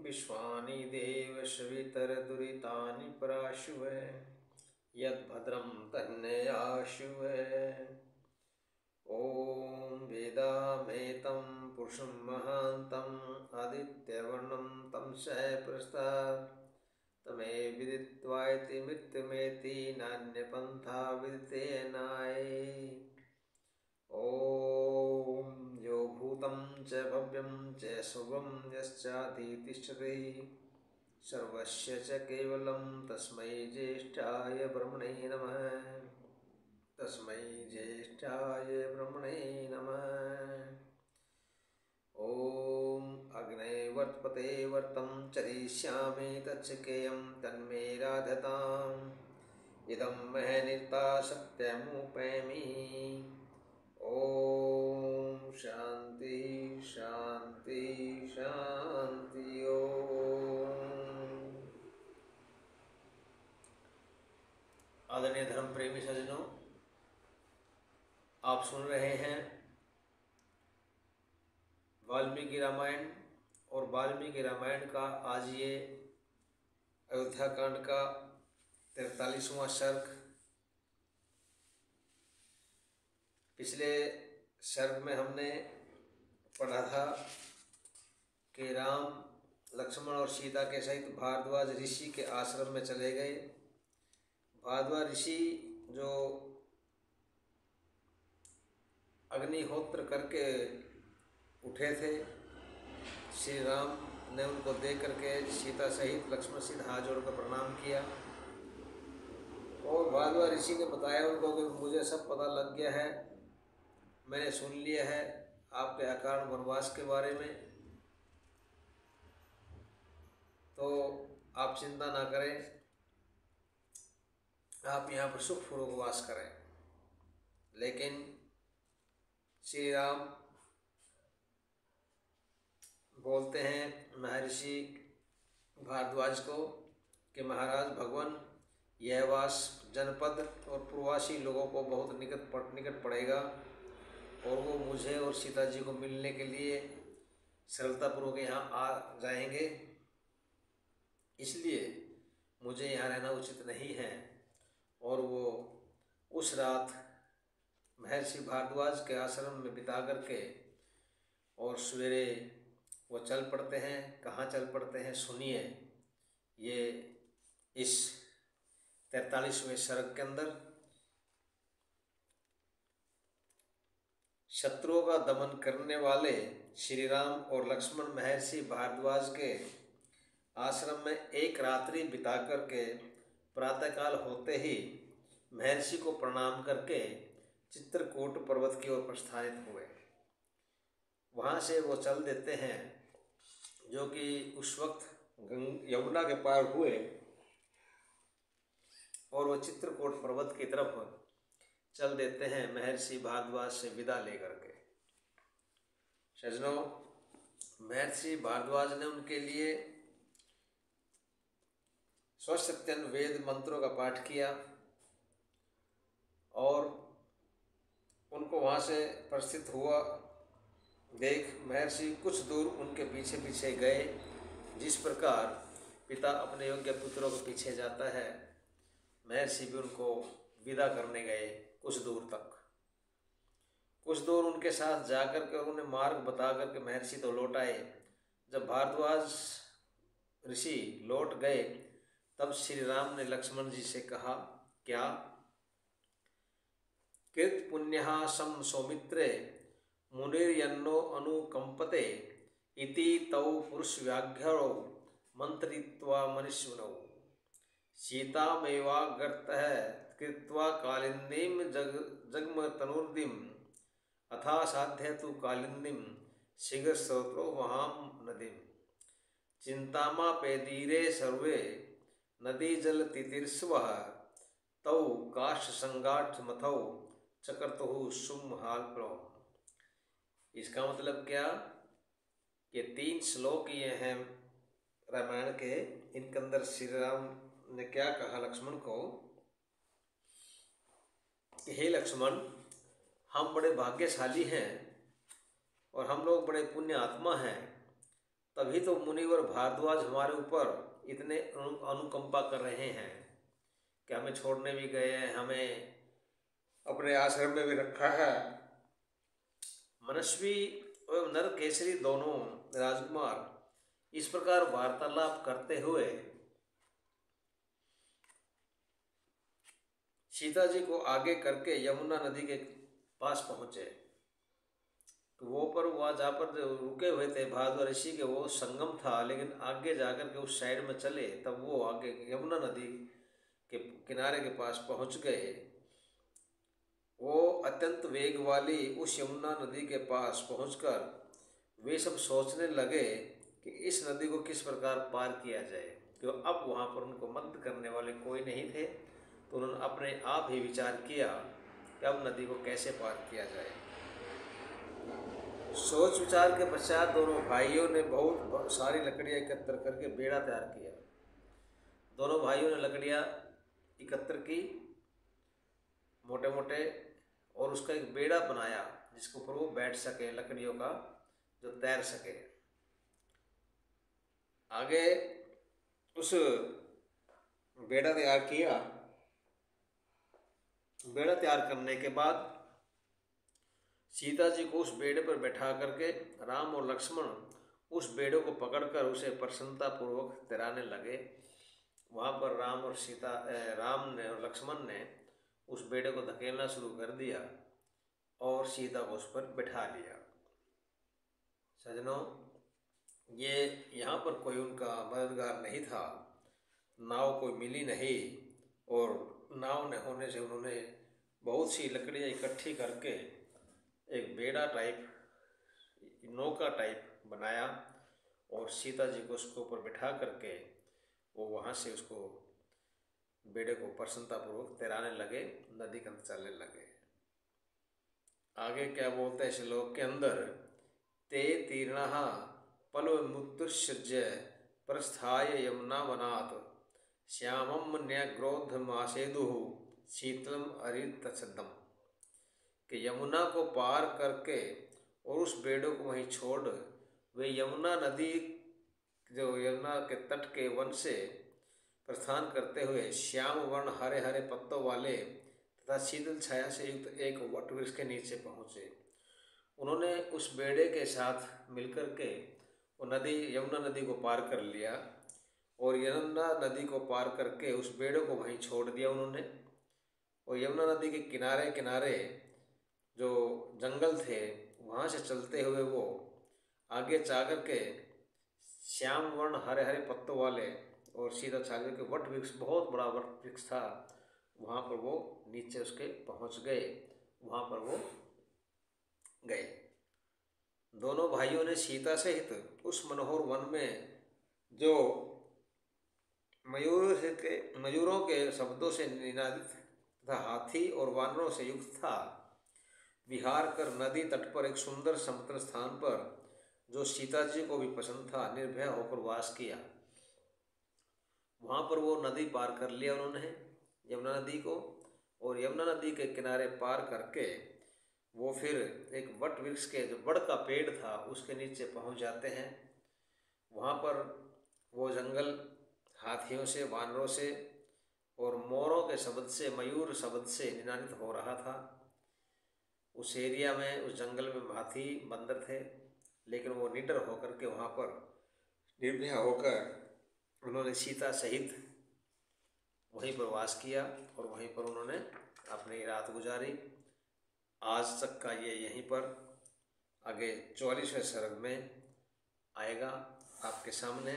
विश्वानि देव सवितरदुरितानि पराशुवे यद्भद्रं तन्नयाशुवे। ॐ वेदामेतं पुरुषं महान्तम् आदित्यवर्णं तं स प्रस्तात् तमे विदित्वाइति मृत्युमेति नान्यपन्था विदितेनाय। ॐ यो भूतं च भव्यं च शुभं यश्चाधितिष्ठति सर्वस्य च केवलं तस्मै ज्येष्ठाय ब्रह्मणे नमः। तस्मै ज्येष्ठाय ब्रह्मणे नमः। ॐ अग्ने वर्तपते वर्तं चरिष्यामि तच्चकेयं तन्मे राधताम् इदं महनिर्ता सत्यमुपैमि। ओम शांति शांति शांति। ओम। आदरणीय धर्म प्रेमी सज्जनों, आप सुन रहे हैं वाल्मीकि रामायण और वाल्मीकि रामायण का आज ये अयोध्या कांड का 43वां सर्ग। पिछले सर्ग में हमने पढ़ा था कि राम लक्ष्मण और सीता के सहित भारद्वाज ऋषि के आश्रम में चले गए। भारद्वाज ऋषि जो अग्निहोत्र करके उठे थे, श्री राम ने उनको देख करके सीता सहित लक्ष्मण सिंह हाथ जोड़कर प्रणाम किया और भारद्वाज ऋषि ने बताया उनको कि मुझे सब पता लग गया है, मैंने सुन लिया है आपके अकारण वनवास के बारे में, तो आप चिंता ना करें, आप यहाँ पर सुखपूर्वक वास करें। लेकिन श्री राम बोलते हैं महर्षि भारद्वाज को कि महाराज भगवान, यह वास जनपद और प्रवासी लोगों को बहुत निकट पड़ेगा और वो मुझे और सीता जी को मिलने के लिए सरलतापूर्वक यहाँ आ जाएंगे, इसलिए मुझे यहाँ रहना उचित नहीं है। और वो उस रात महर्षि भारद्वाज के आश्रम में बिता करके और सवेरे वो चल पड़ते हैं। कहाँ चल पड़ते हैं सुनिए, ये इस 43वें सर्ग के अंदर। शत्रुओं का दमन करने वाले श्री राम और लक्ष्मण महर्षि भारद्वाज के आश्रम में एक रात्रि बिता करके प्रातःकाल होते ही महर्षि को प्रणाम करके चित्रकूट पर्वत की ओर प्रस्थानित हुए। वहाँ से वो चल देते हैं, जो कि उस वक्त यमुना के पार हुए और वो चित्रकूट पर्वत की तरफ चल देते हैं महर्षि भारद्वाज से विदा लेकर के। सज्जनों, महर्षि भारद्वाज ने उनके लिए स्वसत्यन वेद मंत्रों का पाठ किया और उनको वहाँ से प्रस्थित हुआ देख महर्षि कुछ दूर उनके पीछे पीछे गए। जिस प्रकार पिता अपने योग्य पुत्रों के पीछे जाता है, महर्षि भी उनको विदा करने गए कुछ दूर तक। कुछ दूर उनके साथ जाकर के उन्हें मार्ग बता करके महर्षि तो लौट आए। जब भारद्वाज ऋषि लौट गए तब श्री राम ने लक्ष्मण जी से कहा, क्या कृत पुण्यः सम सौमित्रे मुनिर्यन्नो अनुकंपते इति तौ पुरुष व्याघ्रौ मंत्रित्वा मनुष्युनौ सीतामेवागर्तः कृत्वा कालिंदीं जगमतनुर्दिं अथा साध्य तु कालिंदीं शीघ्रस्रोतो वहां नदीं चिंतामापेदीरे सर्वे नदी जल तितीर्ष्वः तौ काष्ठ संगाठ मथौ चकर्तुः सुमहाल्प्लौ। इसका मतलब क्या कि 3 श्लोक ये हैं रामायण के। इनके अंदर श्री राम ने क्या कहा लक्ष्मण को कि हे लक्ष्मण, हम बड़े भाग्यशाली हैं और हम लोग बड़े पुण्य आत्मा हैं। तभी तो मुनिवर भारद्वाज हमारे ऊपर इतने अनुकंपा कर रहे हैं कि हमें छोड़ने भी गए हैं, हमें अपने आश्रम में भी रखा है। मनस्वी एवं नर केसरी दोनों राजकुमार इस प्रकार वार्तालाप करते हुए सीता जी को आगे करके यमुना नदी के पास पहुंचे। तो वो पर वहाँ जहाँ पर जो रुके हुए थे भारद्वाज ऋषि के, वो संगम था, लेकिन आगे जाकर के उस साइड में चले तब वो आगे यमुना नदी के किनारे के पास पहुंच गए। वो अत्यंत वेग वाली उस यमुना नदी के पास पहुंचकर वे सब सोचने लगे कि इस नदी को किस प्रकार पार किया जाए, क्यों अब वहाँ पर उनको मदद करने वाले कोई नहीं थे। तो उन्होंने अपने आप ही विचार किया कि अब नदी को कैसे पार किया जाए। सोच विचार के पश्चात दोनों भाइयों ने बहुत सारी लकड़ियाँ एकत्र करके बेड़ा तैयार किया। दोनों भाइयों ने लकड़ियाँ एकत्र की मोटे मोटे, और उसका एक बेड़ा बनाया जिसके ऊपर वो बैठ सके, लकड़ियों का जो तैर सके। आगे उस बेड़ा तैयार किया। बेड़ा तैयार करने के बाद सीता जी को उस बेड़े पर बैठा करके राम और लक्ष्मण उस बेड़े को पकड़कर उसे प्रसन्नतापूर्वक तैराने लगे। वहाँ पर राम ने और लक्ष्मण ने उस बेड़े को धकेलना शुरू कर दिया और सीता को उस पर बैठा लिया। सज्जनों, ये यहाँ पर कोई उनका मददगार नहीं था, नाव कोई मिली नहीं, और नाव न होने से उन्होंने बहुत सी लकड़ियाँ इकट्ठी करके एक बेड़ा टाइप, नौका टाइप बनाया और सीता जी को उसके ऊपर बिठा करके वो वहाँ से उसको बेड़े को प्रसन्नतापूर्वक तैराने लगे, नदी के अंदर चलने लगे। आगे क्या बोलते हैं श्लोक के अंदर, ते तीर्णः पल्वमुत्सृज्य प्रस्थाय यमुना वनात् श्यामं न्यग्रोधमासेदुः शीतलम अरितच्छदम्, कि यमुना को पार करके और उस बेड़े को वहीं छोड़ वे यमुना नदी, जो यमुना के तट के वन से प्रस्थान करते हुए श्याम वर्ण हरे हरे पत्तों वाले तथा शीतल छाया से युक्त एक वट वृक्ष के नीचे पहुँचे। उन्होंने उस बेड़े के साथ मिलकर के वो यमुना नदी को पार कर लिया और यमुना नदी को पार करके उस बेड़े को वहीं छोड़ दिया उन्होंने। और यमुना नदी के किनारे किनारे जो जंगल थे वहाँ से चलते हुए वो आगे जा कर के श्याम वर्ण हरे हरे पत्तों वाले और सीधा छाले के वट वृक्ष, बहुत बड़ा वट वृक्ष था, वहाँ पर वो नीचे उसके पहुँच गए, वहाँ पर वो गए। दोनों भाइयों ने सीता सहित उस मनोहर वन में जो मयूरों के शब्दों से निनादित तथा हाथी और वानरों से युक्त था, विहार कर नदी तट पर एक सुंदर समतल स्थान पर, जो सीता जी को भी पसंद था, निर्भय होकर वास किया। वहाँ पर वो नदी पार कर लिया उन्होंने, यमुना नदी को, और यमुना नदी के किनारे पार करके वो फिर एक वट वृक्ष के जो बड़ का पेड़ था उसके नीचे पहुँच जाते हैं। वहाँ पर वो जंगल हाथियों से, वानरों से और मोरों के शब्द से, मयूर शब्द से निनादित हो रहा था। उस एरिया में, उस जंगल में हाथी बंदर थे, लेकिन वो निडर होकर के वहाँ पर निर्भय होकर उन्होंने सीता सहित वहीं पर वास किया और वहीं पर उन्होंने अपनी रात गुजारी। आज तक का ये यहीं पर, आगे 44वें सर्ग में आएगा आपके सामने।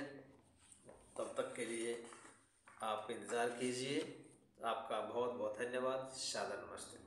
तब तक के लिए आप इंतज़ार कीजिए। आपका बहुत बहुत धन्यवाद। सादर नमस्ते।